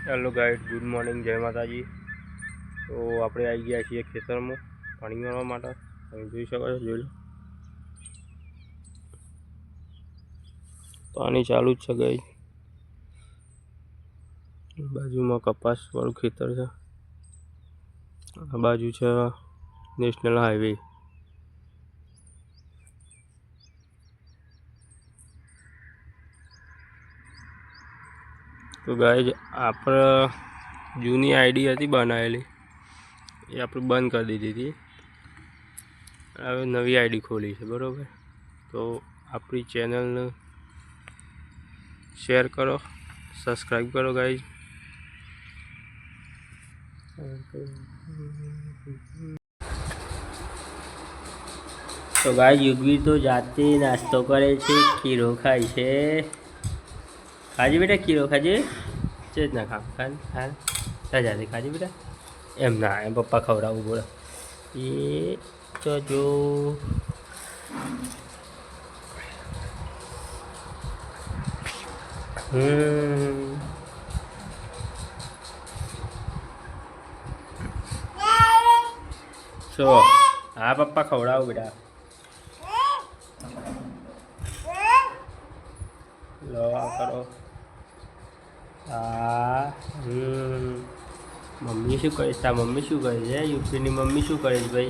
Hello guide, good morning, जय माता जी। तो આપણે આવી ગયા છીએ ખેતરમાં પાણી મારવા માટે। તમે જોઈ શકો છો, જોઈ લો પાણી ચાલુ જ છે ગાઈડ। બાજુમાં કપાસવાળું ખેતર છે, આ બાજુ છે નેશનલ હાઈવે। तो गाइज આપણે जूनी आईडी थी बनाएली, ये આપણે बंद कर दी थी। હવે नवी आईडी खोली है, बराबर। तो अपनी चैनल ने शेयर करो, सब्सक्राइब करो गाइज। तो गाइज युगवी तो जाते नास्तो करे छे, खीरो खाय छे। खाजी बेटा, खीरो खाजे, चेज ना खा खा खा जाते खाजी बेटा। एम ना एम पप्पा खवड़ावू बोला ये तो जो सो हाँ पप्पा खवड़ावू बेटा। लो करो मम्मी शू करे? मम्मी शू करे? यूपी नी मम्मी शू करे भाई?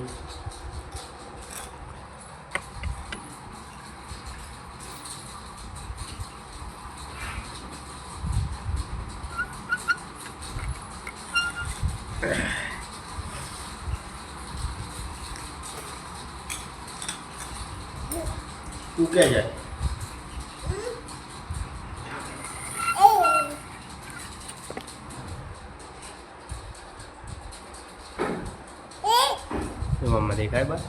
तू क्या जाए? मम्मा देखा है बस।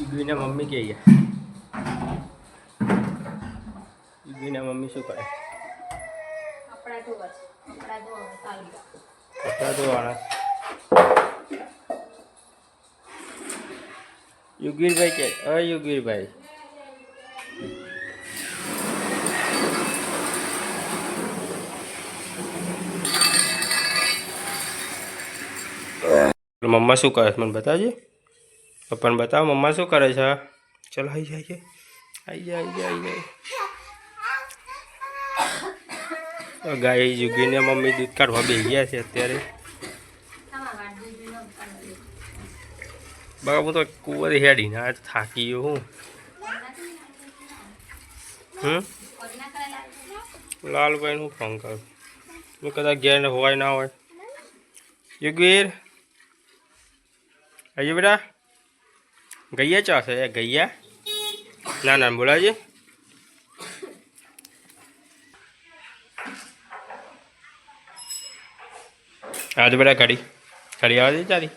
युगवीना मम्मी के है, युगवीना मम्मी शू करे? कपड़ा धोवाना। युगवीर भाई के युगवीर भाई मम्मा शू करे मन बताजे? पप्पा ने बताओ मम्मा शू करे छे? चलो आई जाए आई जाए आई जाए आई जाए। गाय युगी ने मम्मी दूध काढ़वा बेही गया है अत्यारे। बाबा हूँ तो कुंवर हेडी ना थाकी गयो हूँ। लाल भाई हूँ फोन कर कदा घेर होय ना हो। युगवीर आइए बेटा, गैया चाहते है गैया ना ना बोला जी। आज बेटा गाड़ी गाड़ी आवा दे, चारी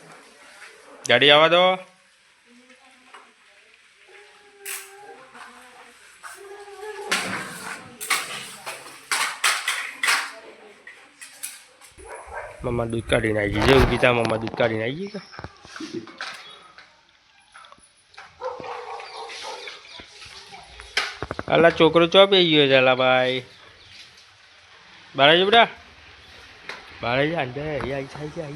गाड़ी आवा दो। मम्मा दूध काढ़ी आई गई, जो गीता मम्मा दूध काढ़ी आई गई। अला छोकरो चो पे गयो है? अला भाई बाहर जो बेटा, बाहर जा अंदर आई जा आई जा आई जा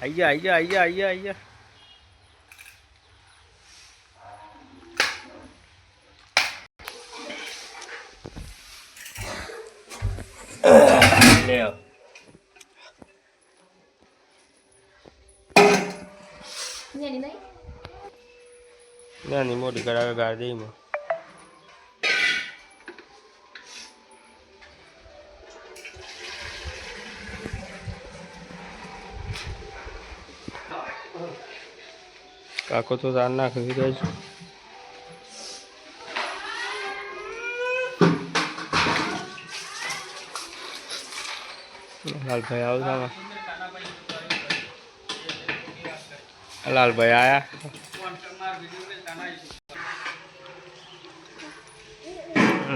आई जा आई जा आई जा आई जा आई जा। ले आओ नानी मोटी करा गाड़ दे में। काको तो दान ना खी दे। लाल भाई आओ था, लाल भाई आया।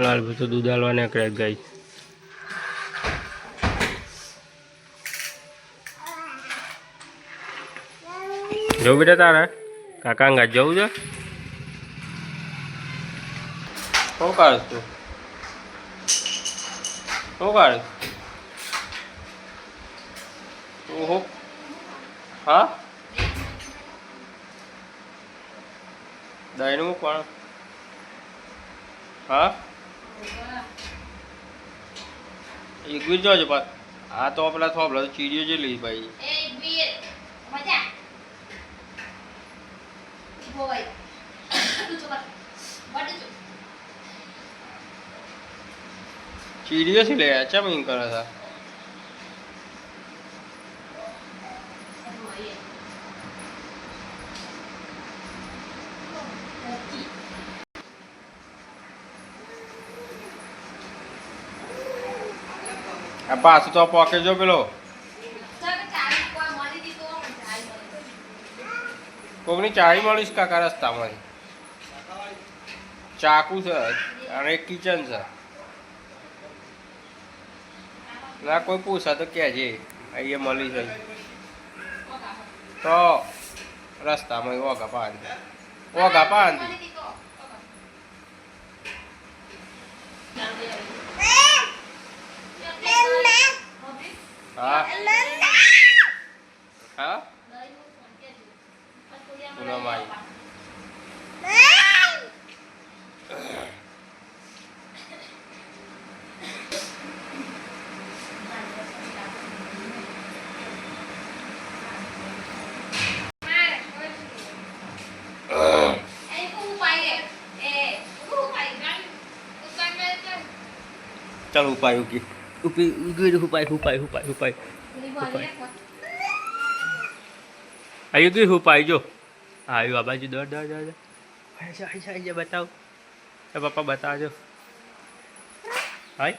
लाल भाई तो दूध डालवा ने क्रैक गई। जो बेटा तारा काका अंगा जाऊ जो શું કર તું? શું કર? ઓહો. હા દહીં નું પણ હા એકવીર જોજો પણ આ તો પેલા થોપલા તો ચીડીઓ જેટલી ભાઈ ચીડીઓ છે લે ચમ ઇન કરે છે આ પાછું તો પોકે જો પેલો કોકની ચાવી મળીશ કાકા રસ્તામાંથી ચાકુ છે અને એક કિચન છે ના કોઈ પૂછા તો કહેજે અહીંયા મળી છે તો રસ્તામાં ઓઘા પાડી હા હા પૂનમાઈ ચાલ ઉપાય ઉપાય આયુ ગઈ ઉપાય જો આયુ આ બાજુ દોડ બતાવ પપ્પા બતાવજો હાય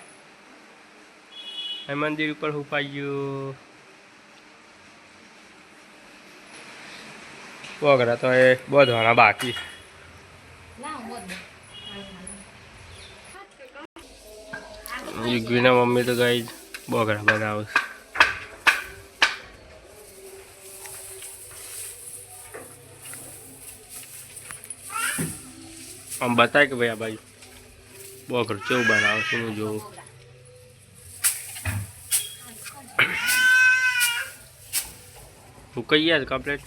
મંદિર ઉપર ઉપાય ગયું વગરા તો એ બધવાના બાકી યુગવીના મમ્મી તો ગઈ બોગરા બનાવે આમ બતાય કે ભાઈ આ બાજુ બોગર કેવું બનાવે છે હું જોઉં હું કહીએ કમ્પ્લેટ